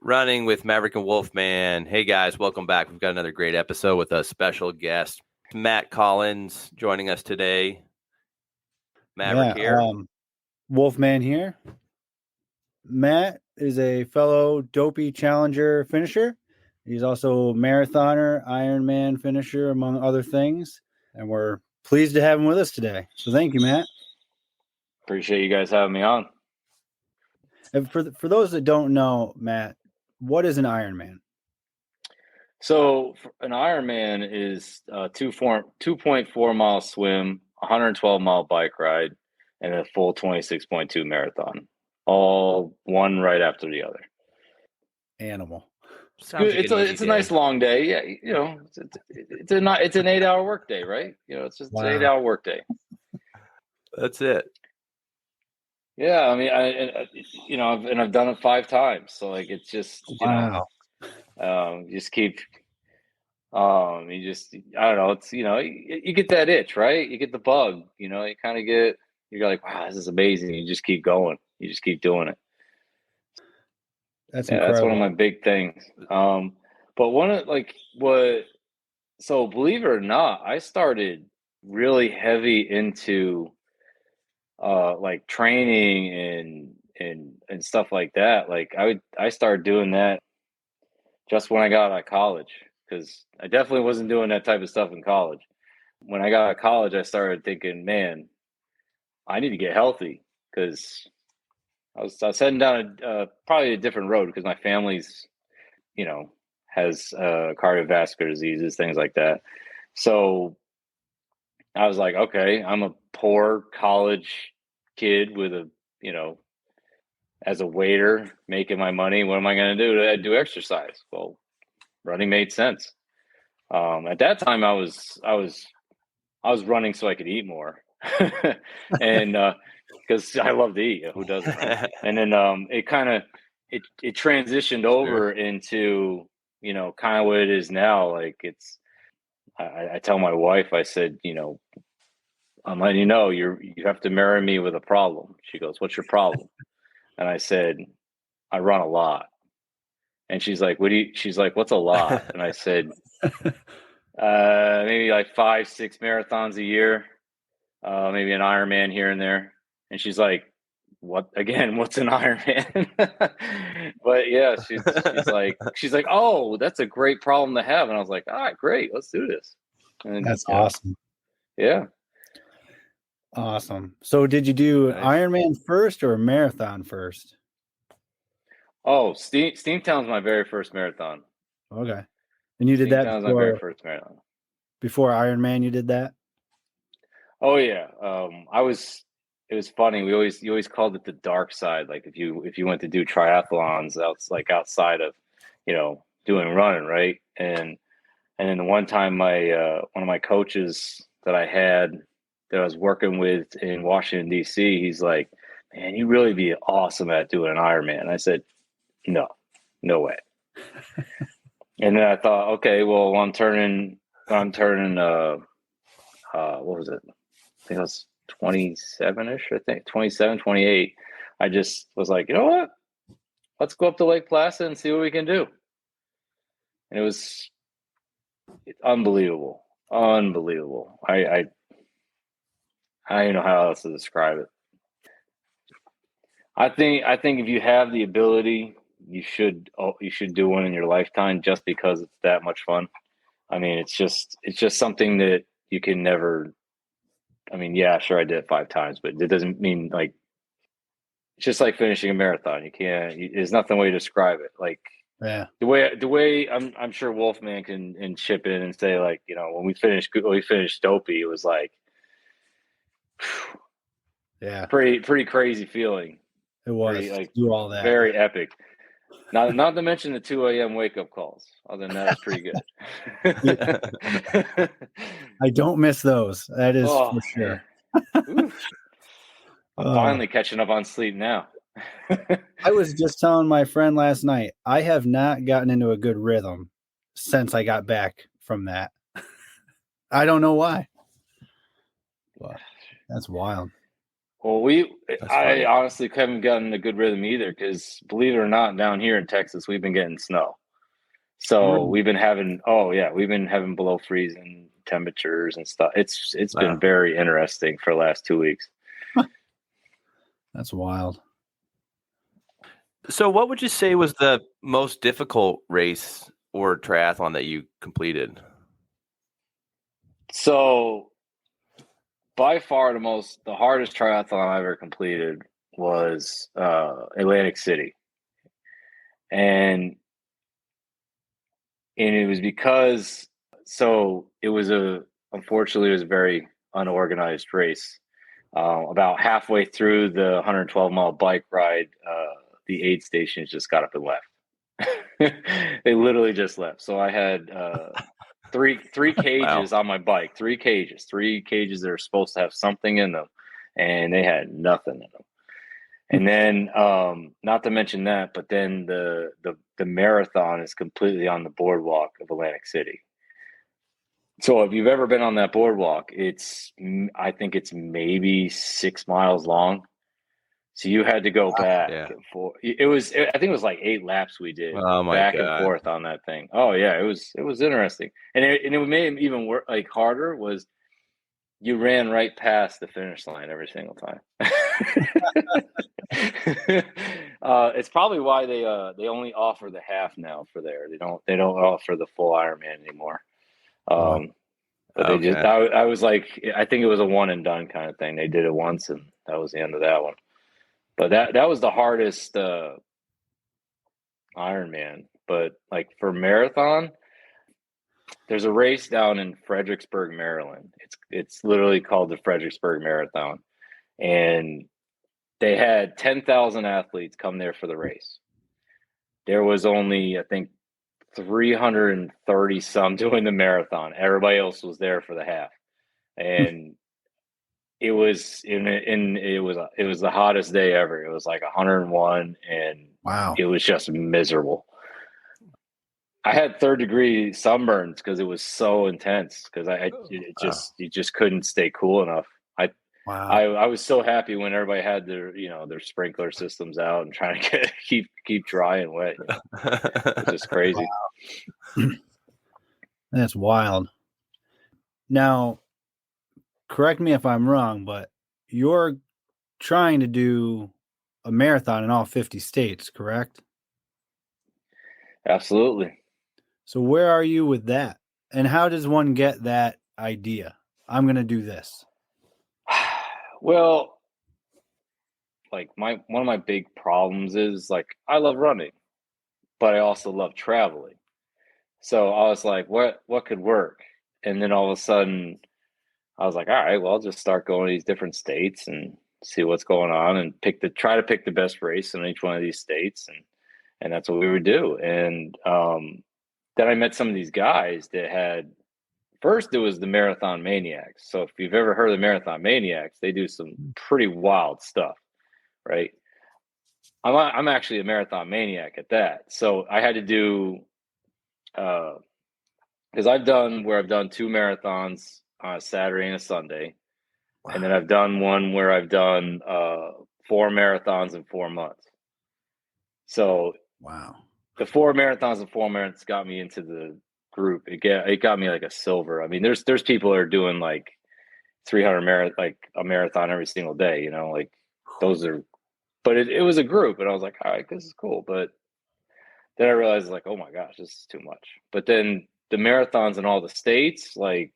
Running with Maverick and Wolfman. Hey guys, welcome back. We've got another great episode with a special guest, Matt Collins, joining us today. Maverick here. Wolfman here. Matt is a fellow dopey challenger finisher. He's also a marathoner, Ironman finisher, among other things. And we're pleased to have him with us today. So thank you, Matt. Appreciate you guys having me on. And for those that don't know, Matt, what is an Ironman? So an Ironman is a 2.4 mile swim, 112 mile bike ride, and a full 26.2 marathon, all one right after the other. Animal. It's a nice long day. Yeah, you know, it's an 8-hour work day, right? You know, it's just an 8-hour work day. That's it. Yeah, I mean, I've done it 5 times, so like it's just you just keep. I don't know. It's you get that itch, right? You get the bug. You know, you kind of get. You're like, wow, this is amazing. You just keep going. You just keep doing it. That's incredible. That's one of my big things. So believe it or not, I started really heavy into like training and stuff like that. Like I started doing that just when I got out of college, because I definitely wasn't doing that type of stuff in college. When I got out of college, I started thinking, man, I need to get healthy, because I was heading down probably a different road, because my family's, has cardiovascular diseases, things like that. So I was like, okay, I'm a poor college kid with as a waiter making my money. What am I going to do to do exercise? Well, running made sense. At that time, I was running so I could eat more, and because I love to eat. Who doesn't? Right? And then it transitioned over into kind of what it is now. Like I tell my wife, I said, I'm letting you know, you have to marry me with a problem. She goes, what's your problem? And I said, I run a lot. And she's like, she's like, what's a lot? And I said, maybe like 5-6 marathons a year, maybe an Ironman here and there. And she's like, what's an Ironman? But yeah, she's like, oh, that's a great problem to have. And I was like, all right, great, let's do this. And that's awesome. Yeah. Awesome. So did you do Ironman first or marathon first? Oh, Steamtown's my very first marathon. Okay. And you did that before, my very first marathon. Before Ironman, you did that? Oh yeah. It was funny. You always called it the dark side. Like if you went to do triathlons outside of, doing running, right? And then the one time one of my coaches that I had that I was working with in Washington, D.C., he's like, man, you really be awesome at doing an Ironman. And I said, no way. And then I thought, okay, well, I'm turning, what was it? I think I was 27-ish, 27, 28. I just was like, you know what? Let's go up to Lake Placid and see what we can do. And it was unbelievable. Unbelievable. I don't even know how else to describe it. I think if you have the ability, you should do one in your lifetime, just because it's that much fun. I mean, it's just something that you can never. I mean, yeah, sure, I did it 5 times, but it doesn't mean like it's just like finishing a marathon. You can't. There's nothing way to describe it. Like, yeah, the way I'm sure Wolfman can chip in and say, like, when we finished Dopey, it was like, yeah, pretty crazy feeling. It was do all that. Very epic. Not to mention the 2 a.m. wake up calls. Other than that, it's pretty good. I don't miss those. That is for sure. I'm finally catching up on sleep now. I was just telling my friend last night, I have not gotten into a good rhythm since I got back from that. I don't know why. Well, that's wild. Well, That's I funny. honestly haven't gotten a good rhythm either because believe it or not, down here in Texas, we've been getting snow. So Really? we've been having below freezing temperatures and stuff. It's been Wow. very interesting for the last 2 weeks. That's wild. So, what would you say was the most difficult race or triathlon that you completed? So by far the hardest triathlon I ever completed was Atlantic City, and it was because unfortunately it was a very unorganized race. About halfway through the 112-mile bike ride, the aid stations just got up and left. They literally just left. So I had three cages Wow. on my bike, three cages that are supposed to have something in them, and they had nothing in them. And then, not to mention that, but then the marathon is completely on the boardwalk of Atlantic City. So if you've ever been on that boardwalk, I think it's maybe 6 miles long. So you had to go back Yeah. and forth. I think it was like 8 laps we did Oh my back and God. forth on that thing. Oh yeah, it was interesting, and it made it even work like harder was you ran right past the finish line every single time. It's probably why they only offer the half now for there. They don't offer the full Ironman anymore. Wow. But they just Okay. I was like I think it was a one and done kind of thing. They did it once and that was the end of that one. But that was the hardest Ironman. But like for marathon, there's a race down in Fredericksburg, Maryland. It's literally called the Fredericksburg Marathon, and they had 10,000 athletes come there for the race. There was only I think 330 some doing the marathon. Everybody else was there for the half, and it was it was the hottest day ever. It was like 101, and Wow. it was just miserable. I had third degree sunburns because it was so intense. Because you just couldn't stay cool enough. Wow. I was so happy when everybody had their sprinkler systems out and trying to keep dry and wet. It's just crazy. That's wild. Now, correct me if I'm wrong, but you're trying to do a marathon in all 50 states, correct? Absolutely. So where are you with that? And how does one get that idea? I'm going to do this. Well, like one of my big problems is like I love running, but I also love traveling. So I was like, what could work? And then all of a sudden I was like, all right, well, I'll just start going to these different states and see what's going on and try to pick the best race in each one of these states, and that's what we would do. And then I met some of these guys that had first it was the Marathon Maniacs. So if you've ever heard of the Marathon Maniacs, they do some pretty wild stuff, right? I'm actually a marathon maniac at that. So I had to do because I've done 2 marathons on a Saturday and a Sunday, and then I've done one where I've done 4 marathons in 4 months. So Wow. the 4 marathons and 4 marathons got me into the group. It got me like a silver. I mean, there's people that are doing like 300 like a marathon every single day. Like those are. But it was a group, and I was like, all right, this is cool. But then I realized like, oh my gosh, this is too much. But then the marathons in all the states, like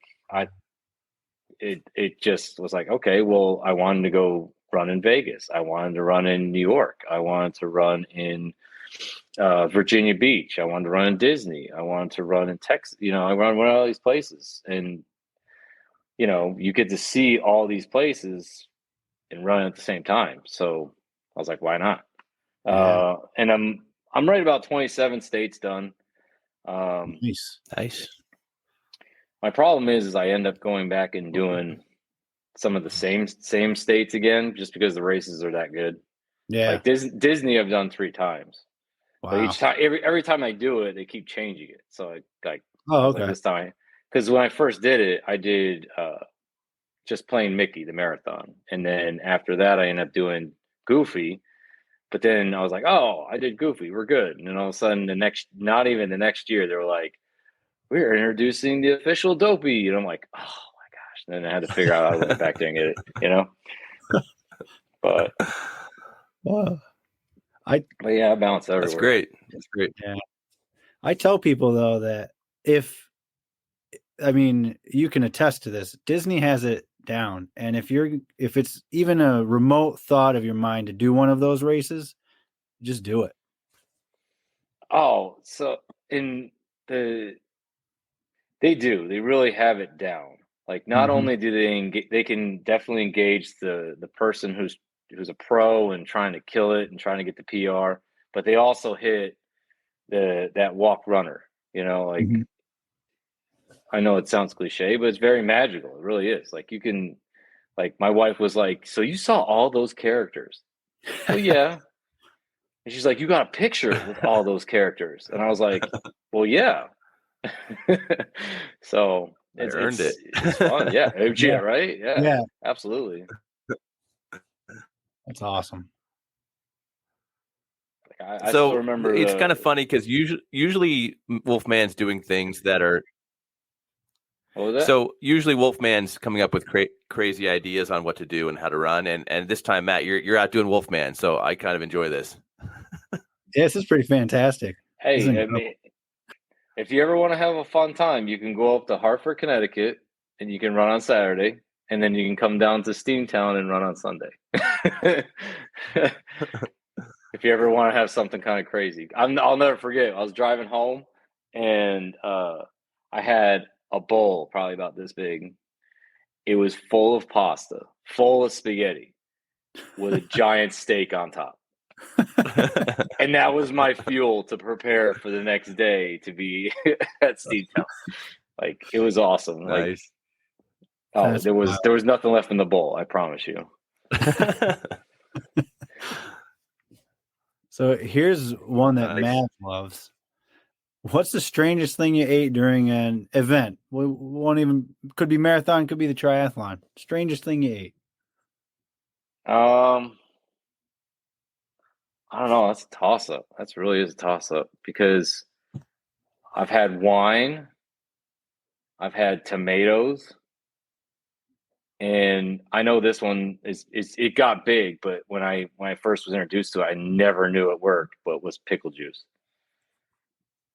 it just was like, okay, well, I wanted to go run in Vegas. I wanted to run in New York. I wanted to run in Virginia Beach. I wanted to run in Disney. I wanted to run in Texas. I run all these places, and you get to see all these places and run at the same time. So I was like, why not? Yeah. And I'm right about 27 states done. Nice. My problem is I end up going back and doing some of the same states again, just because the races are that good. Yeah. Like Disney, I've done 3 times, but Wow. each time, every time I do it, they keep changing it. So I Oh, was like okay. this time, because when I first did it, I did just plain Mickey, the marathon. And then after that, I ended up doing Goofy. But then I was like, oh, I did Goofy. We're good. And then all of a sudden, not even the next year, they were like, we're introducing the official Dopey. And I'm like, oh my gosh. And then I had to figure out how to get back there and get it, But, Wow. but yeah, I bounce everywhere. That's great. That's great. Yeah. I tell people though that you can attest to this. Disney has it down. And if it's even a remote thought of your mind to do one of those races, just do it. Oh, so they really have it down. Like, not only do they can definitely engage the person who's a pro and trying to kill it and trying to get the PR, but they also hit that walk runner, like, I know it sounds cliche, but it's very magical. It really is. Like, you can, like, my wife was like, so you saw all those characters? Well, yeah. And she's like, you got a picture with all those characters? And I was like, well, yeah. So I earned it. It's fun. Yeah. Yeah. Right? Yeah. Absolutely. That's awesome. I still remember it's kind of funny because usually Wolfman's doing things that are. What was that? So usually Wolfman's coming up with crazy ideas on what to do and how to run, and this time, Matt, you're out doing Wolfman, so I kind of enjoy this. Yeah, this is pretty fantastic. Hey, I mean, if you ever want to have a fun time, you can go up to Hartford, Connecticut, and you can run on Saturday, and then you can come down to Steamtown and run on Sunday. If you ever want to have something kind of crazy. I'll never forget. I was driving home, and I had a bowl probably about this big. It was full of pasta, full of spaghetti, with a giant steak on top. And that was my fuel to prepare for the next day to be at Steamtown. Like, it was awesome. Nice. Like, there was nothing left in the bowl, I promise you. So here's one that Matt loves. What's the strangest thing you ate during an event? Could be marathon, could be the triathlon. Strangest thing you ate? I don't know. That's a toss-up. That's really is a toss-up because I've had wine, I've had tomatoes, and I know this one it got big, but when I first was introduced to it, I never knew it worked, but it was pickle juice.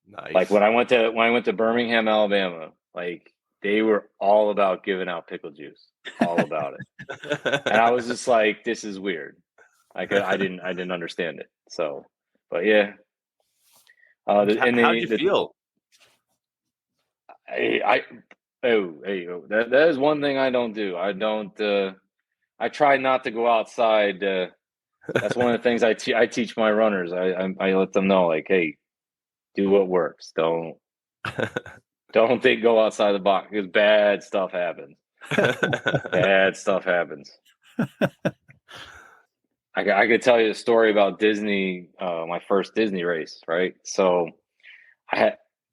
Nice. Like, when I went to Birmingham, Alabama, like, they were all about giving out pickle juice, all about it. And I was just like, this is weird. I didn't understand it. So, but yeah. How'd you feel? That is one thing I don't do. I try not to go outside. That's one of the things I teach my runners. I let them know, like, hey, do what works. Don't go outside the box, because bad stuff happens. Bad stuff happens. I could tell you a story about Disney, my first Disney race, right? So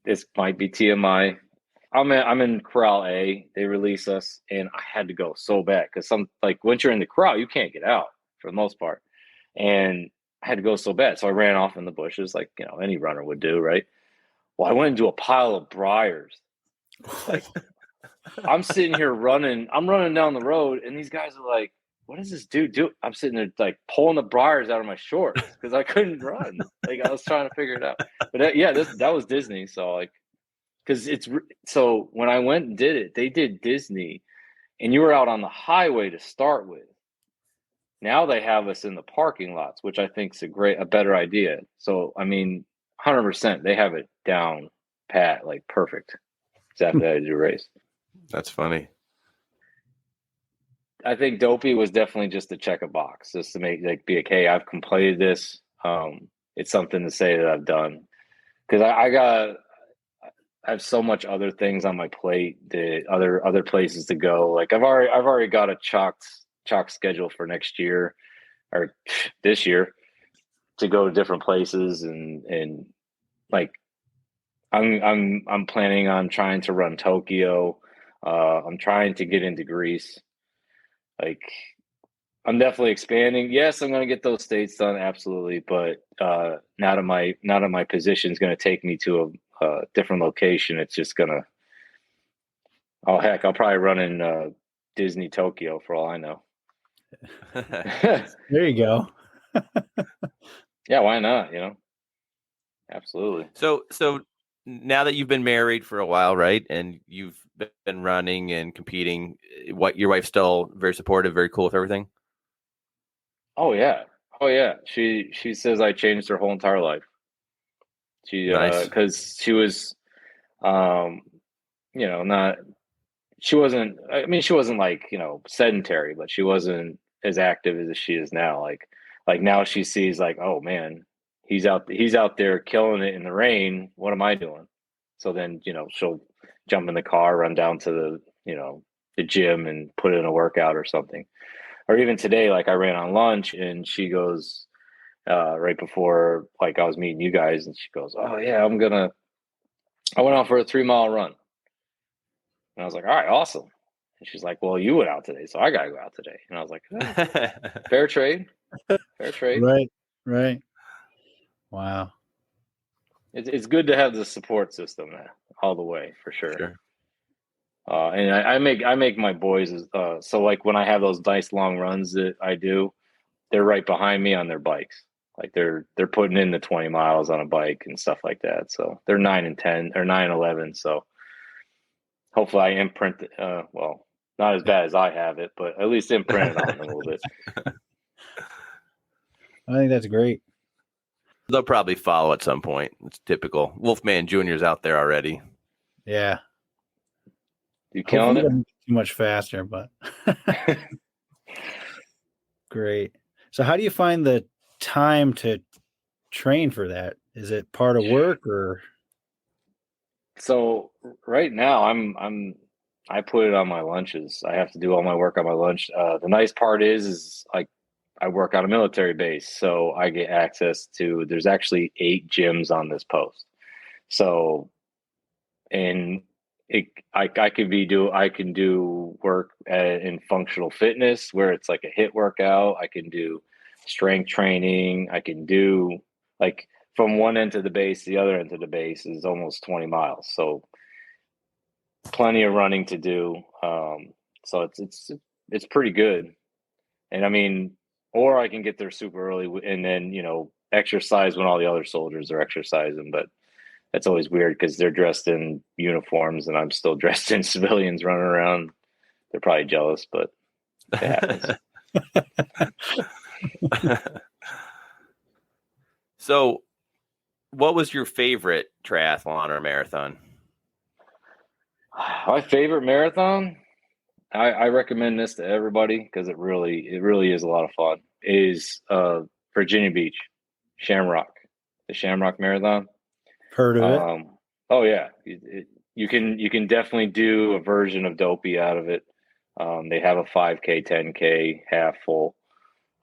this might be TMI. I'm in Corral A. They release us, and I had to go so bad because once you're in the corral, you can't get out for the most part. And I had to go so bad. So I ran off in the bushes like, any runner would do, right? Well, I went into a pile of briars. Like, I'm sitting here running. I'm running down the road, and these guys are like, what does this dude do? I'm sitting there like pulling the briars out of my shorts because I couldn't run. Like, I was trying to figure it out. But that was Disney. So, like, because so when I went and did it, they did Disney, and you were out on the highway to start with. Now they have us in the parking lots, which I think is a better idea. So, I mean, 100%, they have it down pat, like, perfect. Exactly how to do a race. That's funny. I think Dopey was definitely just to check a box, just to make, like, be like, hey, I've completed this. It's something to say that I've done, because I have so much other things on my plate, that other places to go. Like, I've already got a chalk schedule for next year or this year to go to different places, and like, I'm planning on trying to run Tokyo. I'm trying to get into Greece. Like, I'm definitely expanding. Yes, I'm going to get those states done, absolutely. But now that my position is going to take me to a different location, it's just going to. Oh heck, I'll probably run in Disney Tokyo for all I know. There you go. Yeah, why not? Absolutely. So now that you've been married for a while, right, and you've been running and competing, what your wife's still very supportive, very cool with everything? Oh yeah, oh yeah. She says I changed her whole entire life. Nice. Because she was, um, not. She wasn't. I mean, she wasn't like sedentary, but she wasn't as active as she is now. Like now she sees like, oh man, he's out there killing it in the rain. What am I doing? So then she'll jump in the car, run down to the gym and put in a workout or something. Or even today, like I ran on lunch and she goes right before like I was meeting you guys, and she goes, oh yeah, I went out for a 3 mile run. And I was like, all right, awesome. And she's like, well, you went out today, so I got to go out today. And I was like, fair trade. Fair trade. Right. Wow. It's good to have the support system all the way, for sure. And I make my boys, so like when I have those nice long runs that I do, they're right behind me on their bikes. Like they're putting in the 20 miles on a bike and stuff like that. So they're 9 and 10 or 9, 11. So hopefully I imprint, well, not as bad as I have it, but at least imprint it on them a little bit. I think that's great. They'll probably follow at some point. It's typical. Wolfman Jr.'s out there already. Yeah. You killing it? Too much faster, but great. So how do you find the time to train for that? Is it part of work or? So right now I put it on my lunches. I have to do all my work on my lunch. The nice part is like I work on a military base, so I get access to. There's actually 8 gyms on this post. So, and I can do work in functional fitness where it's like a HIIT workout. I can do strength training. I can do like from one end of the base to the other end of the base is almost 20 miles. So plenty of running to do. So it's pretty good. And I mean, or I can get there super early and then, exercise when all the other soldiers are exercising. But that's always weird because they're dressed in uniforms and I'm still dressed in civilians running around. They're probably jealous, but it happens. So what was your favorite triathlon or marathon? My favorite marathon, I recommend this to everybody because it really is a lot of fun, is Virginia Beach, the Shamrock Marathon. Heard of it? Oh yeah, you can definitely do a version of Dopey out of it. They have a 5K, 10K, half full,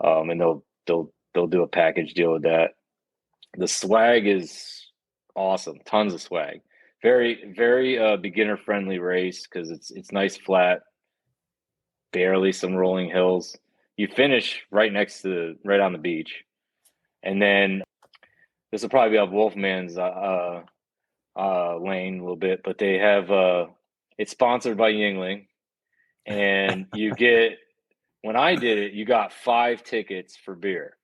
and they'll do a package deal with that. The swag is awesome, tons of swag. Very very beginner friendly race because it's nice flat, barely some rolling hills. You finish right on the beach, and then this will probably be up Wolfman's lane a little bit, but they have it's sponsored by Yingling, and you get when I did it, you got 5 tickets for beer,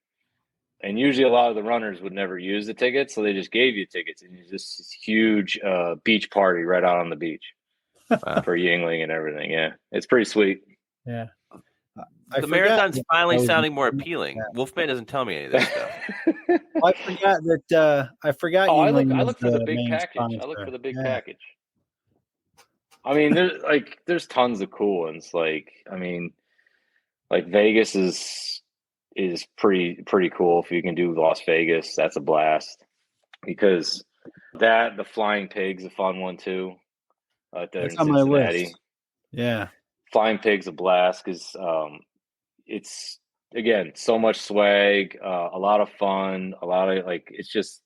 and usually a lot of the runners would never use the tickets, so they just gave you tickets, and it's just this huge beach party right out on the beach for Yingling and everything. Yeah, it's pretty sweet. Yeah. The marathon's finally sounding more appealing. Yeah. Wolfman doesn't tell me any of this stuff. I forgot that. I forgot. Oh, I look for the big package. Sponsor. I look for the big package. I mean, there's tons of cool ones. Like, I mean, like Vegas is pretty cool. If you can do Las Vegas, that's a blast. Because the Flying Pig's a fun one too. That's in on Cincinnati. My list. Yeah, Flying Pig's a blast because it's again so much swag, a lot of fun, a lot of like it's just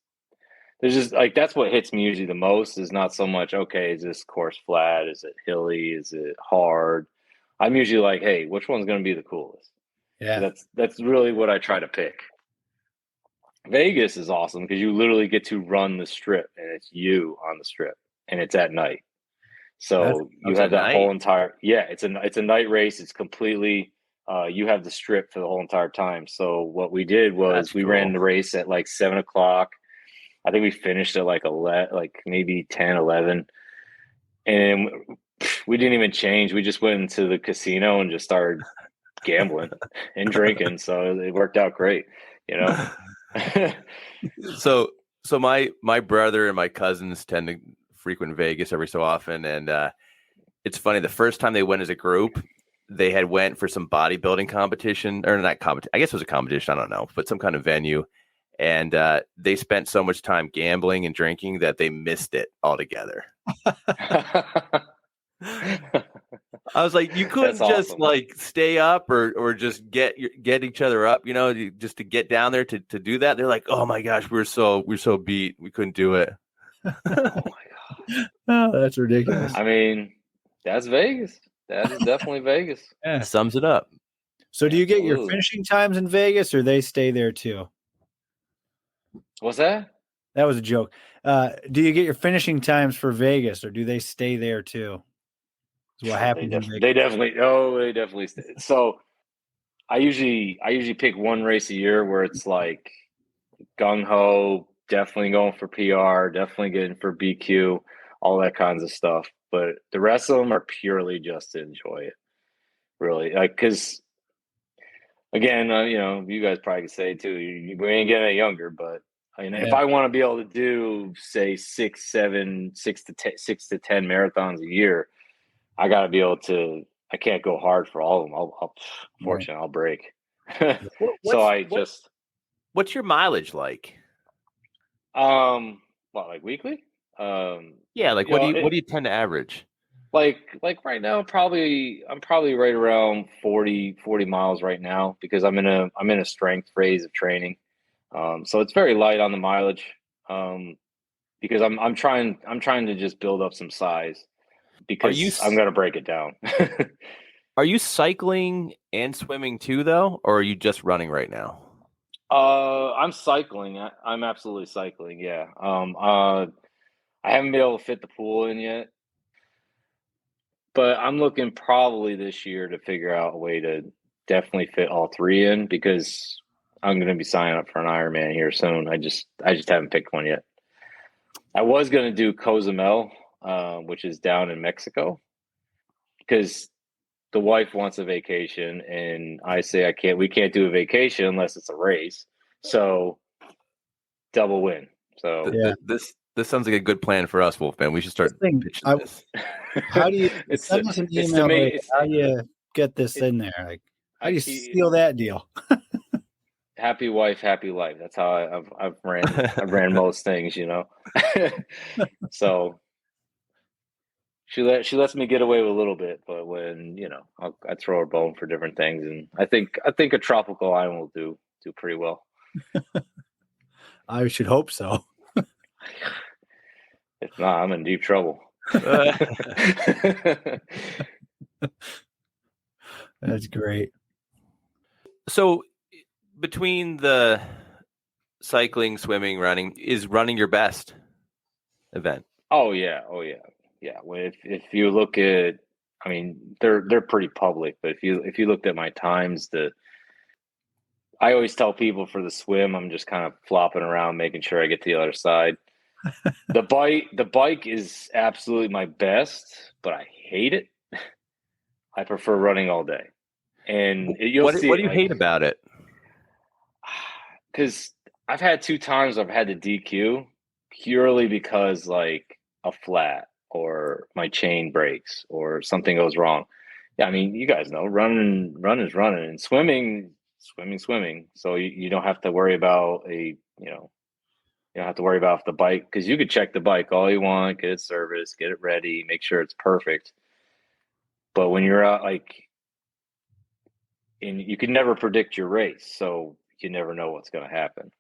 there's just like that's what hits me usually the most is not so much okay, is this course flat, is it hilly, is it hard. I'm usually like, hey, which one's going to be the coolest? Yeah. That's really what I try to pick. Vegas is awesome because you literally get to run the strip, and it's you on the strip, and it's at night. So you It's have at that whole night. entire it's a night race. It's completely you have the strip for the whole entire time. So what we did was That's we cool. ran the race at like 7 o'clock. I think we finished at like maybe 10, 11. And we didn't even change. We just went into the casino and just started gambling and drinking. So it worked out great, you know. So my brother and my cousins tend to frequent Vegas every so often, and it's funny. The first time they went as a group, they had went for some bodybuilding competition, or not competition. I guess it was a competition. I don't know, but some kind of venue. And they spent so much time gambling and drinking that they missed it altogether. I was like, you couldn't just awesome. like stay up or just get each other up, just to get down there to do that. They're like, oh my gosh, we're so beat, we couldn't do it. Oh my god, Oh, that's ridiculous. I mean, that's Vegas. That is definitely Vegas. Yeah. Sums it up. So do you get your Absolutely. finishing times in Vegas, or they stay there too? What's that? That was a joke. Do you get your finishing times for Vegas, or do they stay there too? Is what happens in Vegas. They definitely stay. So I usually pick one race a year where it's like gung ho, definitely going for PR, definitely getting for BQ, all that kinds of stuff. But the rest of them are purely just to enjoy it, really. Like, because again, you guys probably could say too, we ain't getting any younger, but if I want to be able to do say 6 to 10 marathons a year, I got to be able to. I can't go hard for all of them. Unfortunately, I'll break. What's your mileage like? What, like weekly? Yeah, like what do you tend to average? Like right now, I'm probably right around 40 miles right now because I'm in a strength phase of training. So it's very light on the mileage. Because I'm trying to just build up some size because I'm gonna break it down. Are you cycling and swimming too, though, or are you just running right now? I'm cycling. I'm absolutely cycling. Yeah. I haven't been able to fit the pool in yet, but I'm looking probably this year to figure out a way to definitely fit all three in because I'm going to be signing up for an Ironman here soon. I just haven't picked one yet. I was going to do Cozumel, which is down in Mexico, because the wife wants a vacation, and I say we can't do a vacation unless it's a race. So double win. So this sounds like a good plan for us, Wolfman. We should start pitching this. How do you send us an email? How do you get this in there? Like, how do you steal that deal? Happy wife, happy life. That's how I've ran most things, So she lets me get away with a little bit, but when I throw her a bone for different things, and I think a tropical island will do pretty well. I should hope so. If not, I'm in deep trouble. That's great. So between the cycling, swimming, running, is running your best event? Oh yeah. Well, if you look at, I mean, they're pretty public, but if you looked at my times, I always tell people for the swim, I'm just kind of flopping around, making sure I get to the other side. The bike is absolutely my best, but I hate it. I prefer running all day. And what do you hate about it? Because I've had 2 times I've had to DQ purely because like a flat or my chain breaks or something goes wrong. Yeah, I mean, you guys know running is running, and swimming. So you don't have to worry about you don't have to worry about the bike, because you could check the bike all you want, get it serviced, get it ready, make sure it's perfect. But when you're out, and you can never predict your race, so you never know what's going to happen.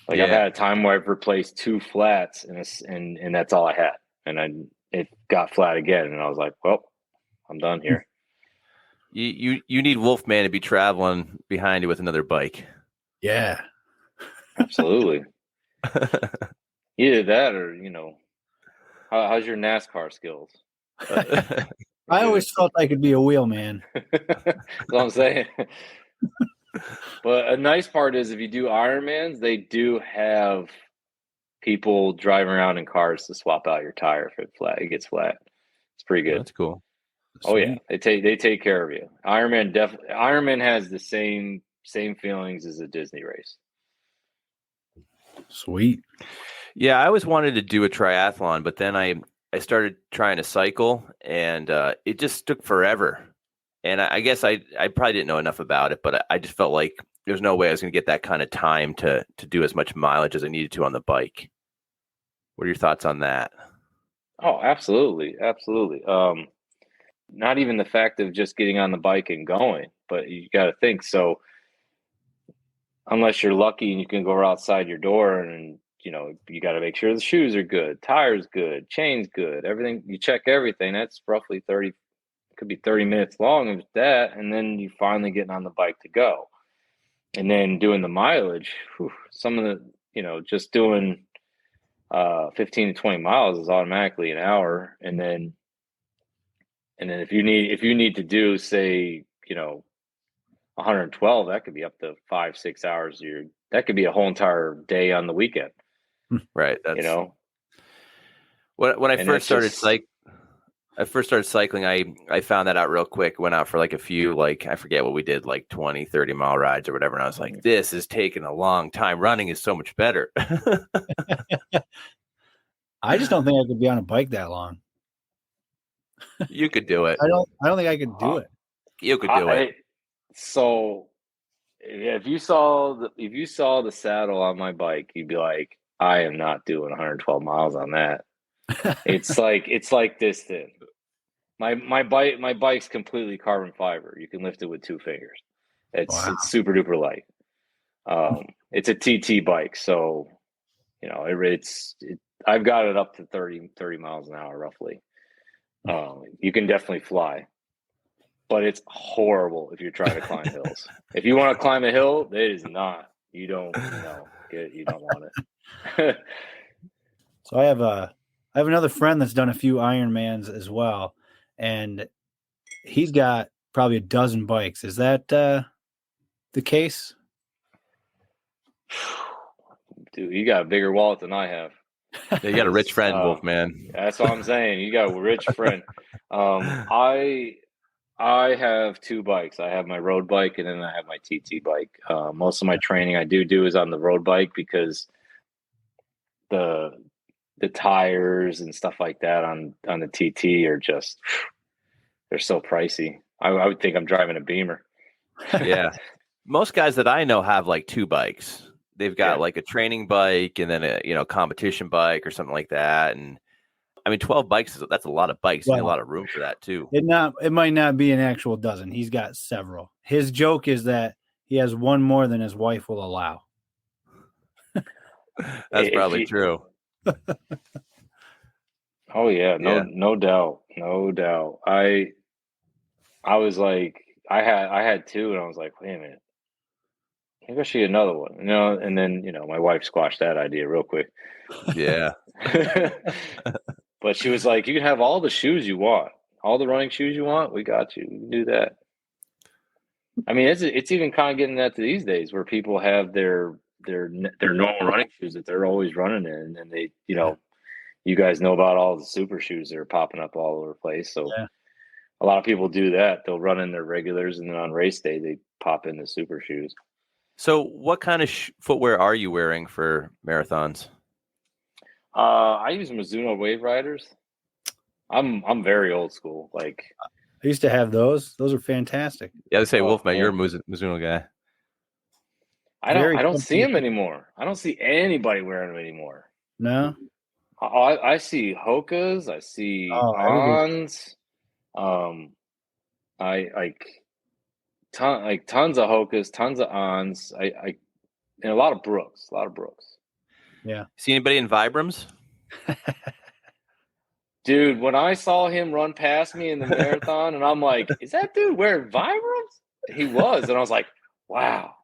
I've had a time where I've replaced 2 flats and that's all I had. And it got flat again. And I was like, well, I'm done here. You need Wolfman to be traveling behind you with another bike. Yeah. Absolutely. Either that or, how's your NASCAR skills? I always felt I could be a wheelman. That's what I'm saying. But a nice part is if you do Ironmans, they do have people driving around in cars to swap out your tire if it gets flat. It's pretty good. That's cool. Oh yeah, Sweet. they take care of you. Ironman has the same feelings as a Disney race. Sweet. Yeah, I always wanted to do a triathlon, but then I started trying to cycle, and it just took forever. And I guess I probably didn't know enough about it, but I just felt like there's no way I was going to get that kind of time to do as much mileage as I needed to on the bike. What are your thoughts on that? Oh, absolutely, absolutely. Not even the fact of just getting on the bike and going, but you got to think. So, unless you're lucky and you can go outside your door, and you got to make sure the shoes are good, tires good, chains good, everything. You check everything. That's roughly 30. Could be 30 minutes long of that, and then you finally getting on the bike to go, and then doing the mileage. Some of the just doing 15 to 20 miles is automatically an hour, and then if you need to do, say, 112, that could be up to 5-6 hours. That could be a whole entire day on the weekend. Right. That's when I And first started just, I first started cycling, I found that out real quick, went out for like a few, like, I forget what we did, like 20, 30 mile rides or whatever. And I was like, this is taking a long time. Running is so much better. I just don't think I could be on a bike that long. You could do it. I don't think I could do it. You could do it. So if you saw the saddle on my bike, you'd be like, I am not doing 112 miles on that. It's like this thin. My bike's completely carbon fiber. You can lift it with 2 fingers. It's super duper light. It's a TT bike, so I've got it up to 30 miles an hour roughly. You can definitely fly, but it's horrible if you're trying to climb hills. If you want to climb a hill, it is not. You don't want it. So I have another friend that's done a few Ironmans as well, and he's got probably a dozen bikes. Is that the case? Dude, you got a bigger wallet than I have. Yeah, you got a rich friend, Wolfman. That's what I'm saying. You got a rich friend. I have 2 bikes. I have my road bike, and then I have my TT bike. Most of my training I do is on the road bike because the tires and stuff like that on the TT are just, they're so pricey. I would think I'm driving a Beamer. Yeah. Most guys that I know have like 2 bikes. They've got like a training bike and then a competition bike or something like that. And I mean, 12 bikes, that's a lot of bikes. You need a lot of room for that too. It might not be an actual dozen. He's got several. His joke is that he has one more than his wife will allow. That's probably true. Oh yeah, no doubt. I was like, I had 2, and I was like, wait a minute, maybe I should get another one, and then my wife squashed that idea real quick. Yeah. But she was like, you can have all the shoes you want, all the running shoes you want, we got you. We can do that. I mean, it's even kind of getting that to these days where people have their normal running shoes that they're always running in, and they, you guys know about all the super shoes that are popping up all over the place. So a lot of people do that. They'll run in their regulars, and then on race day, they pop in the super shoes. So what kind of footwear are you wearing for marathons? I use Mizuno Wave Riders. I'm very old school. Like, I used to have those. Those are fantastic. Yeah, they say, Wolfman, you're a Mizuno guy. I don't see them anymore. I don't see anybody wearing them anymore. No. I see Hokas. I see Ons. I tons of Hokas, tons of Ons. And a lot of Brooks. Yeah. See anybody in Vibrams? Dude, when I saw him run past me in the marathon, and I'm like, is that dude wearing Vibrams? He was, and I was like, wow.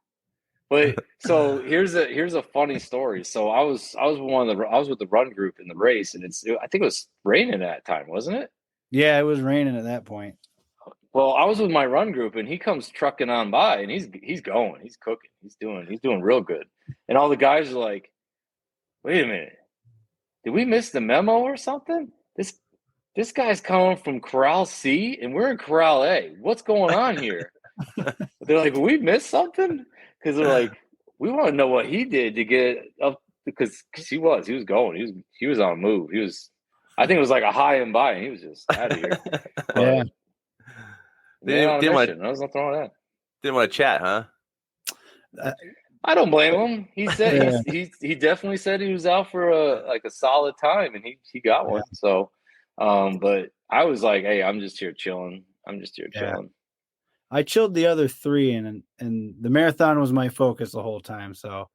But so here's a funny story. So I was with the run group in the race, and I think it was raining at that time, wasn't it? Yeah, it was raining at that point. Well, I was with my run group, and he comes trucking on by, and he's going, he's cooking, he's doing real good, and all the guys are like, wait a minute, did we miss the memo or something? This guy's coming from Corral C, and we're in Corral A. What's going on here? They're like, we missed something? Because they're like, we want to know what he did to get up, because he was going. He was on a move. I think it was like a high and by, and he was just out of here. Yeah. Didn't want There was nothing wrong with that. Didn't want to chat, huh? I don't blame him. He said he definitely said he was out for a solid time, and he got one. So, but I was like, hey, I'm just here chilling. Chilling. I chilled the other 3, and the marathon was my focus the whole time. So,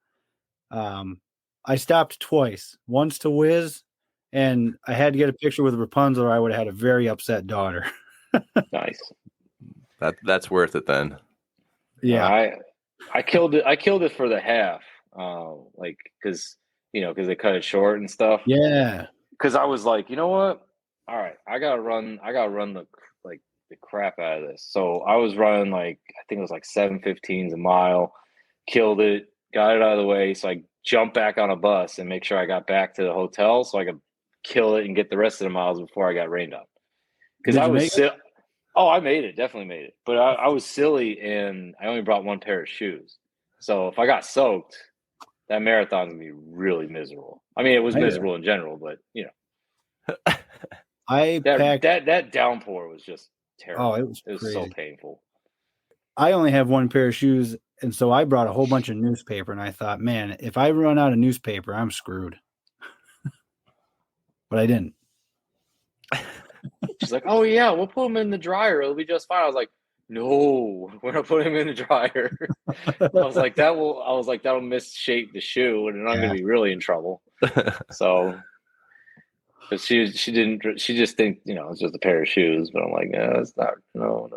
I stopped twice. Once to whiz, and I had to get a picture with Rapunzel, or I would have had a very upset daughter. Nice. That's worth it then. Yeah. I killed it for the half, because they cut it short and stuff. Yeah. Because I was like, you know what? All right, I gotta run the crap out of this. So I was running I think it was 7:15s a mile, killed it, got it out of the way. So I jumped back on a bus and make sure I got back to the hotel so I could kill it and get the rest of the miles before I got rained on. Because I was I made it, definitely made it. But I was silly, and I only brought one pair of shoes. So if I got soaked, that marathon's gonna be really miserable. I mean, it was miserable in general, but that downpour was just terrible. Oh, it was so painful. I only have one pair of shoes, and so I brought a whole bunch of newspaper, and I thought, man, if I run out of newspaper, I'm screwed. But I didn't. She's like, oh yeah, we'll put them in the dryer. It'll be just fine. I was like, no, we're not putting them in the dryer. I was like, that'll misshape the shoe, and then I'm gonna be really in trouble. So, but she just think it's just a pair of shoes. But I'm like, no, it's not. No.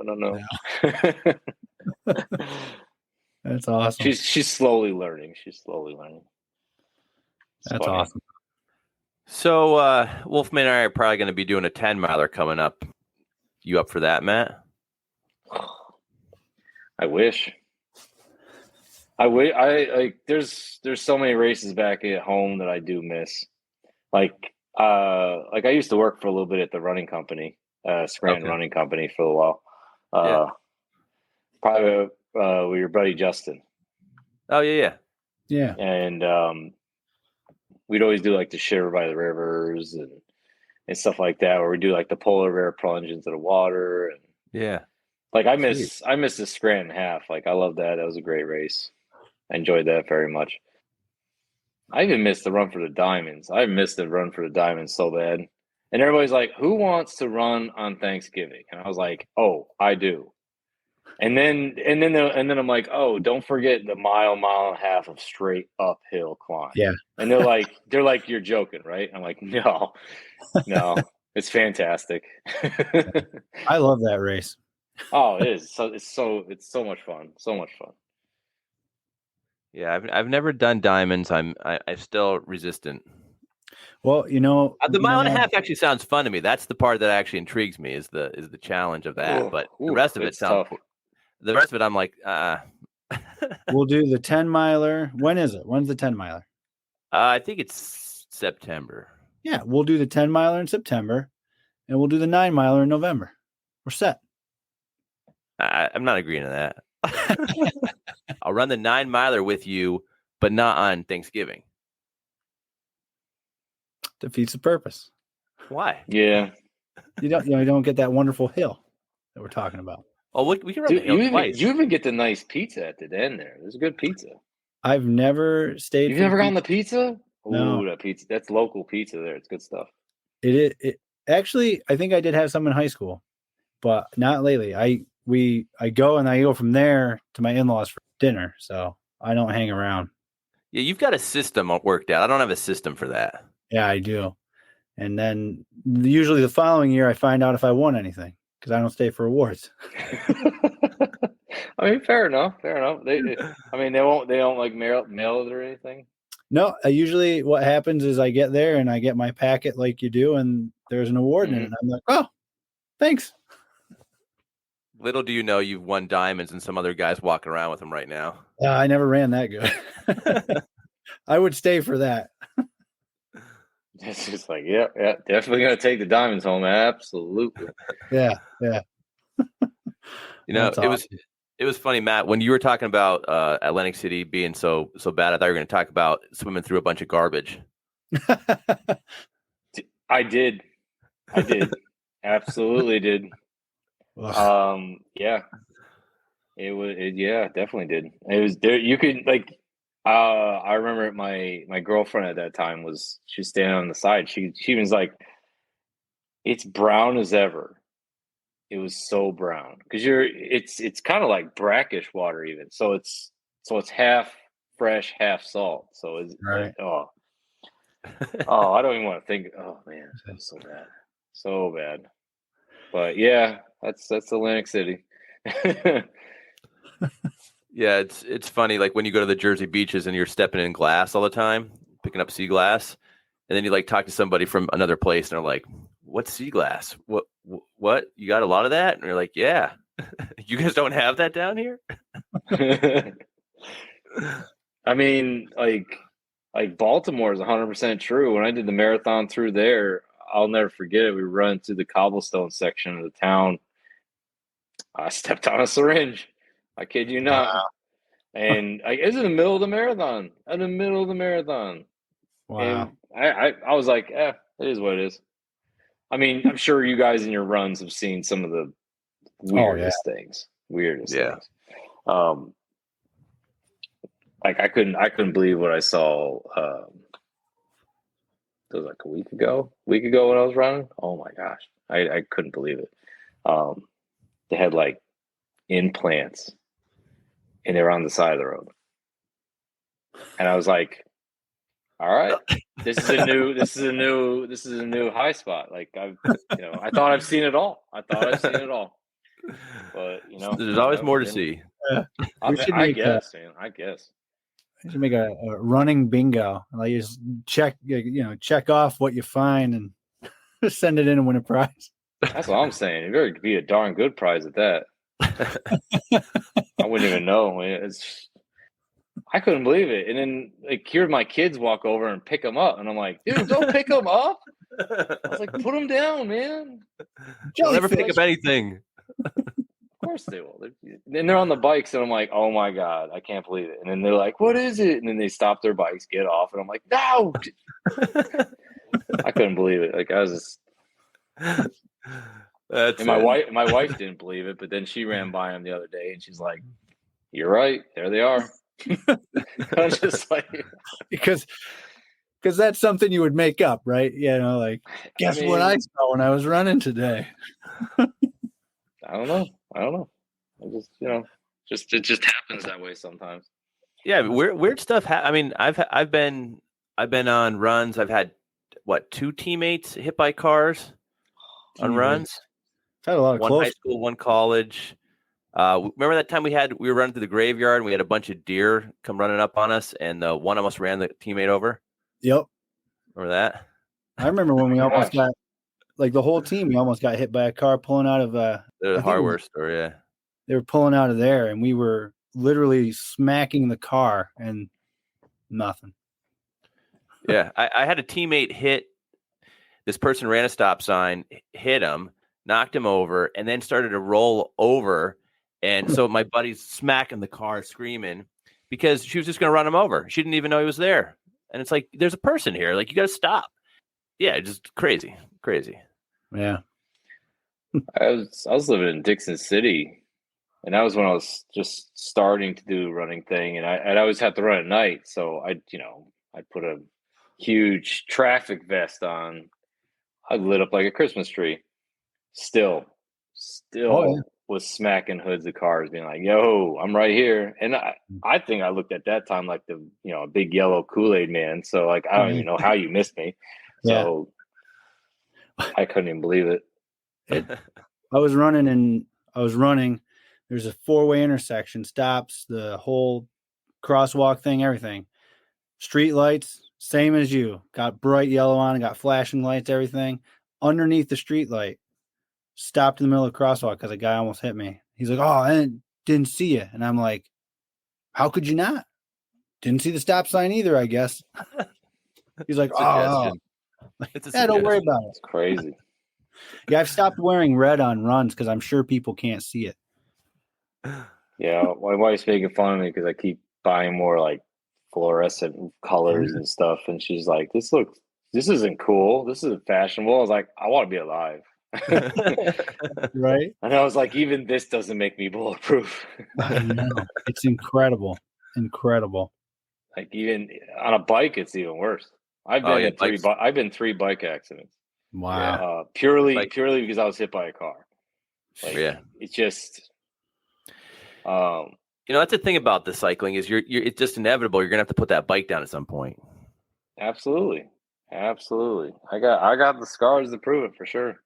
That's awesome. She's slowly learning. That's awesome. So Wolfman and I are probably going to be doing a 10-miler coming up. You up for that, Matt? I wish. There's so many races back at home that I do miss. I used to work for a little bit at the running company, Scranton Running Company for a while. Probably with your buddy Justin. Oh yeah. And we'd always do the Shiver by the Rivers and stuff like that, where we do the polar bear plunge into the water. And I miss the Scranton half. I love that. That was a great race. I enjoyed that very much. I even missed the run for the Diamonds. I missed the run for the Diamonds so bad. And everybody's like, who wants to run on Thanksgiving? And I was like, oh, I do. And then I'm like, oh, don't forget the mile and a half of straight uphill climb. Yeah. And they're like, you're joking, right? I'm like, no, it's fantastic. I love that race. Oh, it is. So it's so much fun. So much fun. Yeah, I've never done Diamonds. I'm still resistant. Well, the mile and a half actually sounds fun to me. That's the part that actually intrigues me is the challenge of that. But the rest of it sounds tough. The rest of it, I'm like, We'll do the 10-miler. When is it? When's the 10-miler? I think it's September. Yeah, we'll do the 10-miler in September, and we'll do the 9-miler in November. We're set. I'm not agreeing to that. I'll run the 9-miler with you, but not on Thanksgiving. Defeats the purpose. Why? Yeah. You don't get that wonderful hill that we're talking about. Oh, we can run the hill twice. You even get the nice pizza at the end there. There's a good pizza. I've never stayed. You've never gotten the pizza? No. Ooh, that pizza. That's local pizza there. It's good stuff. It actually, I think I did have some in high school, but not lately. I go from there to my in-laws for dinner, so I don't hang around. Yeah, you've got a system worked out. I don't have a system for that. Yeah, I do. And then usually the following year, I find out if I won anything because I don't stay for awards. I mean, fair enough. Fair enough. They don't like mail it or anything. No, usually what happens is I get there and I get my packet like you do, and there's an award in it. And I'm like, oh, thanks. Little do you know you've won diamonds and some other guys walking around with them right now. I never ran that good. I would stay for that. It's just like, yeah, definitely gonna take the diamonds home. Absolutely. Yeah. You know, it was funny, Matt, when you were talking about Atlantic City being so bad. I thought you were going to talk about swimming through a bunch of garbage. I did, absolutely did. Yeah, definitely did. It was there. You could like. I remember my girlfriend at that time was standing on the side. She was like, "It's brown as ever." It was so brown because it's kind of like brackish water even. So it's half fresh, half salt. So it's right. Like, I don't even want to think. Oh man, that's so bad. But yeah, that's Atlantic City. Yeah, it's funny. Like when you go to the Jersey beaches and you're stepping in glass all the time, picking up sea glass, and then you like talk to somebody from another place and they're like, "What's sea glass? What? You got a lot of that?" And you're like, "Yeah." You guys don't have that down here? I mean, like Baltimore is 100% true. When I did the marathon through there, I'll never forget it. We were running through the cobblestone section of the town. I stepped on a syringe. I kid you not. Wow. And it was in the middle of the marathon. Wow. And I was like, it is what it is. I mean, I'm sure you guys in your runs have seen some of the weirdest things. Things. Like I couldn't believe what I saw. It was like a week ago when I was running. Oh my gosh, I couldn't believe it. They had like implants, and they were on the side of the road, and I was like, all right, this is a new high spot. Like I thought I've seen it all. But there's always more to see. I guess. You should make a running bingo. Like you just check off what you find and send it in and win a prize. That's what I'm saying. It better be a darn good prize at that. I wouldn't even know. I couldn't believe it. And then like here my kids walk over and pick them up. And I'm like, dude, don't pick them up. I was like, put them down, man. They'll never pick up anything. Of course they will. And they're on the bikes, and I'm like, oh my God, I can't believe it. And then they're like, what is it? And then they stop their bikes, get off, and I'm like, no. I couldn't believe it. Like I was just. And my wife didn't believe it, but then she ran by them the other day, and she's like, "You're right. There they are." I was just like, because that's something you would make up, right? Like guess what I saw when I was running today. I don't know. I just it just happens that way sometimes. Yeah, weird stuff. I mean, I've been on runs. I've had 2 teammates hit by cars on runs. I've had a lot of one high school, one college. Remember that time we were running through the graveyard and we had a bunch of deer come running up on us, and one almost ran the teammate over. Yep. Remember that? I remember when we almost got, like the whole team, we almost got hit by a car pulling out of the hardware store. Yeah. They were pulling out of there, and we were literally smacking the car and nothing. Yeah. I had a teammate hit. This person ran a stop sign, hit him, knocked him over, and then started to roll over. And so my buddy's smacking the car, screaming, because she was just going to run him over. She didn't even know he was there. And it's like, there's a person here. Like, you got to stop. Yeah, just crazy. Yeah. I was living in Dixon City, and that was when I was just starting to do running thing, and I always have to run at night. So I put a huge traffic vest on. I lit up like a Christmas tree. Still was smacking hoods of cars, being like, "Yo, I'm right here." And I think I looked at that time like a big yellow Kool-Aid man. So like I don't even know how you missed me. So I couldn't even believe it. I was running. There's a 4-way intersection, stops, the whole crosswalk thing, everything. Street lights, same as you. Got bright yellow on, got flashing lights, everything. Underneath the street light, stopped in the middle of the crosswalk because a guy almost hit me. He's like, "Oh, I didn't see you," and I'm like, "How could you not? Didn't see the stop sign either, I guess." He's like, "Oh, It's a don't worry about it." It's crazy. Yeah, I've stopped wearing red on runs because I'm sure people can't see it. Yeah, my wife's making fun of me because I keep buying more like fluorescent colors and stuff, and she's like, "This isn't cool. This isn't fashionable." I was like, "I want to be alive." Right? And I was like, even this doesn't make me bulletproof. I know. It's incredible. Like even on a bike, it's even worse. I've been 3 bike accidents. Wow. Purely because I was hit by a car. Like, it's just, that's the thing about the cycling is it's just inevitable. You're gonna have to put that bike down at some point. Absolutely. I got the scars to prove it for sure.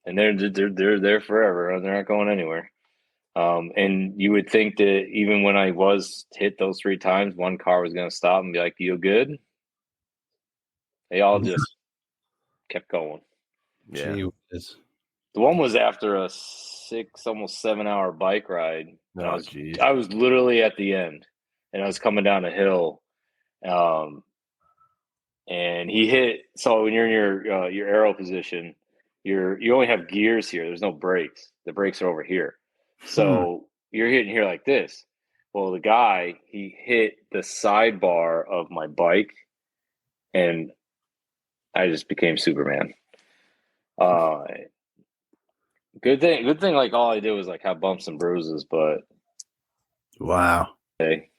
And they're there forever. They're not going anywhere. And you would think that even when I was hit those 3 times, one car was going to stop and be like, "You good?" They all just kept going. Yeah. Jeez. The one was after a 6, almost 7-hour bike ride. I was literally at the end, and I was coming down a hill. And he hit. So when you're in your aero position, you only have gears here. There's no brakes. The brakes are over here. So you're hitting here like this. Well, the guy, he hit the sidebar of my bike, and I just became Superman. Good thing. Like all I did was like have bumps and bruises, but wow. Okay.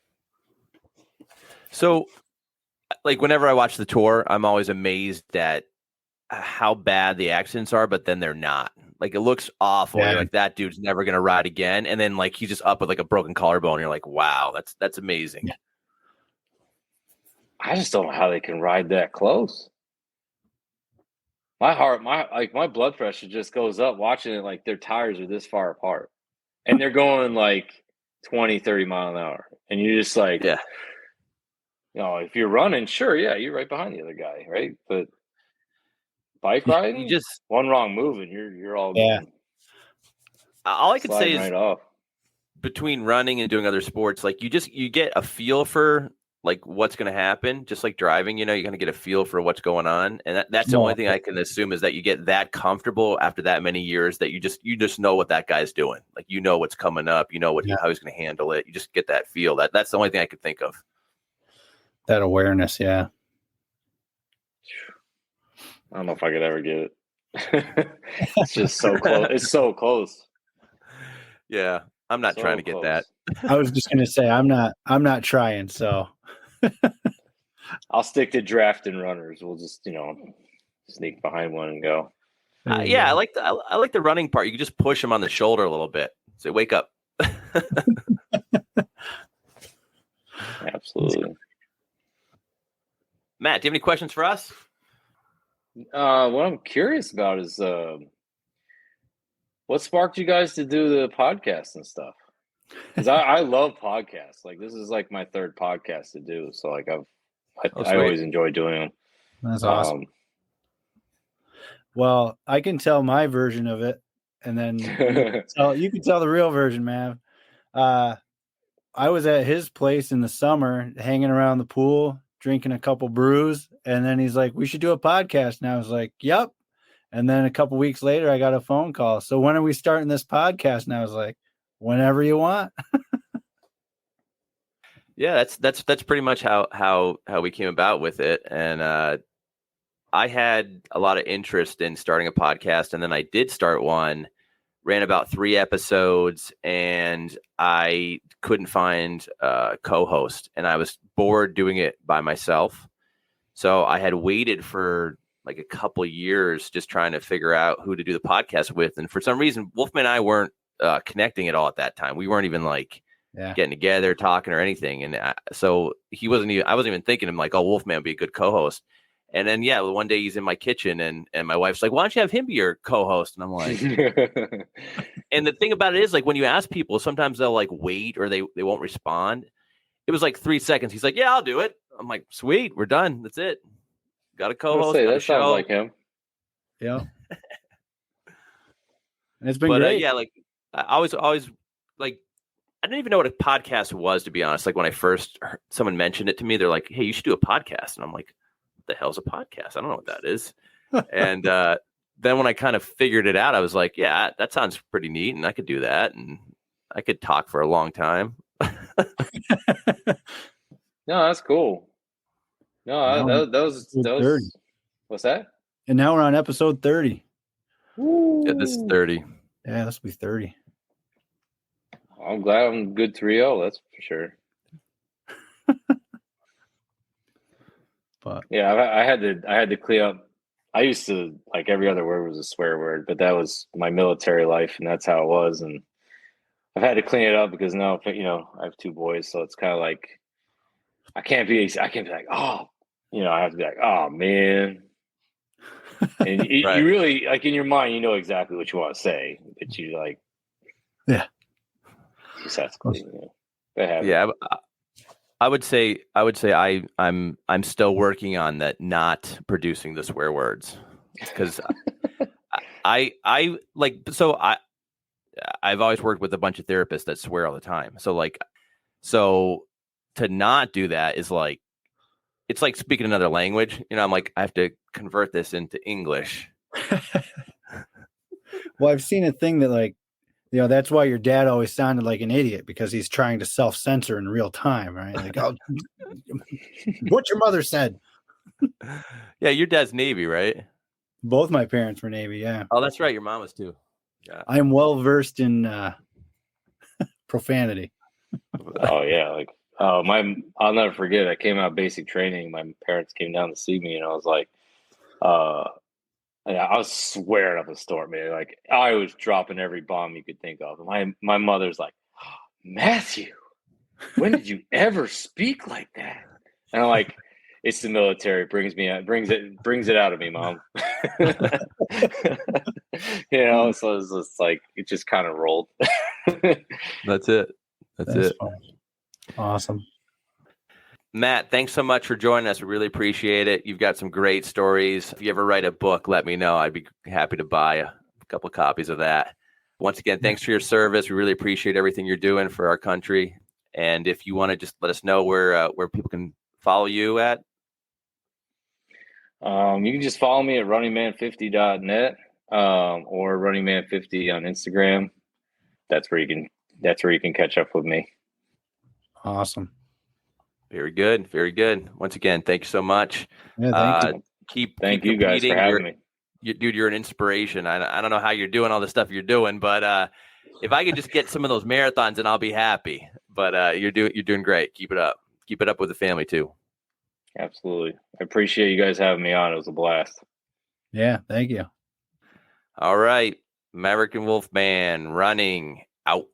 So, like whenever I watch the tour, I'm always amazed at how bad the accidents are, but then they're not. Like it looks awful. Yeah. You're like, that dude's never gonna ride again, and then like he's just up with like a broken collarbone. You're like, wow, that's amazing. Yeah. I just don't know how they can ride that close. My blood pressure just goes up watching it. Like their tires are this far apart, and they're going like 20, 30 mile an hour, and you're just like, yeah. If you're running, sure, yeah, you're right behind the other guy, right? But bike riding, You just one wrong move and you're all Yeah. all I could say is right off. Between running and doing other sports, like you get a feel for like what's going to happen. Just like driving, you're going to get a feel for what's going on, and that's the only thing I can assume is that you get that comfortable after that many years that you just know what that guy's doing. Like what's coming up, how he's going to handle it. You just get that feel. That's the only thing I could think of. That awareness, yeah. I don't know if I could ever get it. It's just so close. It's so close. Yeah, I'm not trying to get that. I was just gonna say I'm not trying. So I'll stick to drafting runners. We'll just sneak behind one and go. Yeah, I like the running part. You can just push him on the shoulder a little bit. Say, wake up. Absolutely. Matt, do you have any questions for us? What I'm curious about is what sparked you guys to do the podcast and stuff? Because I love podcasts. Like this is like my 3rd podcast to do. So like I always enjoy doing them. That's awesome. Well, I can tell my version of it, and then you can tell the real version, man. I was at his place in the summer, hanging around the pool, drinking a couple brews, and then he's like, "We should do a podcast." And I was like, "Yep." And then a couple weeks later, I got a phone call. "So when are we starting this podcast?" And I was like, "Whenever you want." Yeah, that's pretty much how we came about with it. And I had a lot of interest in starting a podcast, and then I did start one, ran about 3 episodes, and I couldn't find a co-host, and I was bored doing it by myself. So I had waited for like a couple years just trying to figure out who to do the podcast with. And for some reason, Wolfman and I weren't connecting at all at that time. We weren't even like getting together, talking or anything. And so I wasn't even thinking of like, oh, Wolfman would be a good co-host. And then, yeah, one day he's in my kitchen and my wife's like, why don't you have him be your co-host? And I'm like, and the thing about it is, like, when you ask people, sometimes they'll like wait or they won't respond. It was like 3 seconds. He's like, yeah, I'll do it. I'm like, sweet, we're done. That's it. Got a co-host. Say, got a that sounds show. like him. Yeah. And it's been But great. yeah, like I always like, I didn't even know what a podcast was, to be honest. Like when I first heard someone mentioned it to me, they're like, hey, you should do a podcast. And I'm like, what the hell's a podcast? I don't know what that is. And then when I kind of figured it out, I was like, yeah, that sounds pretty neat. And I could do that. And I could talk for a long time. No, that's cool. No, that was 30. What's that? And now we're on episode 30. Yeah, this is 30. Yeah, this will be 30. I'm glad I'm good 3-0. That's for sure. But yeah, I had to clean up. I used to, like, every other word was a swear word, but that was my military life, and that's how it was. And I've had to clean it up because now, you know, I have 2 boys, so it's kind of like I can't be like, oh, you know, I have to be like, oh man. And you really, like, in your mind, you know exactly what you want to say, but you like, yeah, just have to clean it. That happens. Yeah, I would say I'm still working on that, not producing the swear words, because I've always worked with a bunch of therapists that swear all the time. So to not do that is like, it's like speaking another language. You know, I'm like, I have to convert this into English. Well, I've seen a thing that, like, you know, that's why your dad always sounded like an idiot, because he's trying to self-censor in real time, right? Like, oh, what your mother said. Yeah, your dad's Navy, right? Both my parents were Navy, yeah. Oh, that's right. Your mom was too. Yeah. I am well versed in profanity. Oh yeah, like I'll never forget. I came out basic training. My parents came down to see me, and I was like, yeah, I was swearing up a storm, man. Like, I was dropping every bomb you could think of. My mother's like, Matthew, when did you ever speak like that? And I'm like, it's the military. Brings it out of me, Mom. You know, so it's just like, it just kind of rolled. That's it. That's it. Fun. Awesome. Matt, thanks so much for joining us. We really appreciate it. You've got some great stories. If you ever write a book, let me know. I'd be happy to buy a couple of copies of that. Once again, thanks for your service. We really appreciate everything you're doing for our country. And if you want to just let us know where people can follow you at. You can just follow me at runningman50.net or runningman50 on Instagram. That's where you can catch up with me. Awesome. Very good. Very good. Once again, thank you so much. Yeah, thank you. Thank you guys for having me. Dude, you're an inspiration. I don't know how you're doing all the stuff you're doing, but if I could just get some of those marathons, then I'll be happy. But you're doing great. Keep it up. Keep it up with the family too. Absolutely. I appreciate you guys having me on. It was a blast. Yeah, thank you. All right. Maverick and Wolfman running out.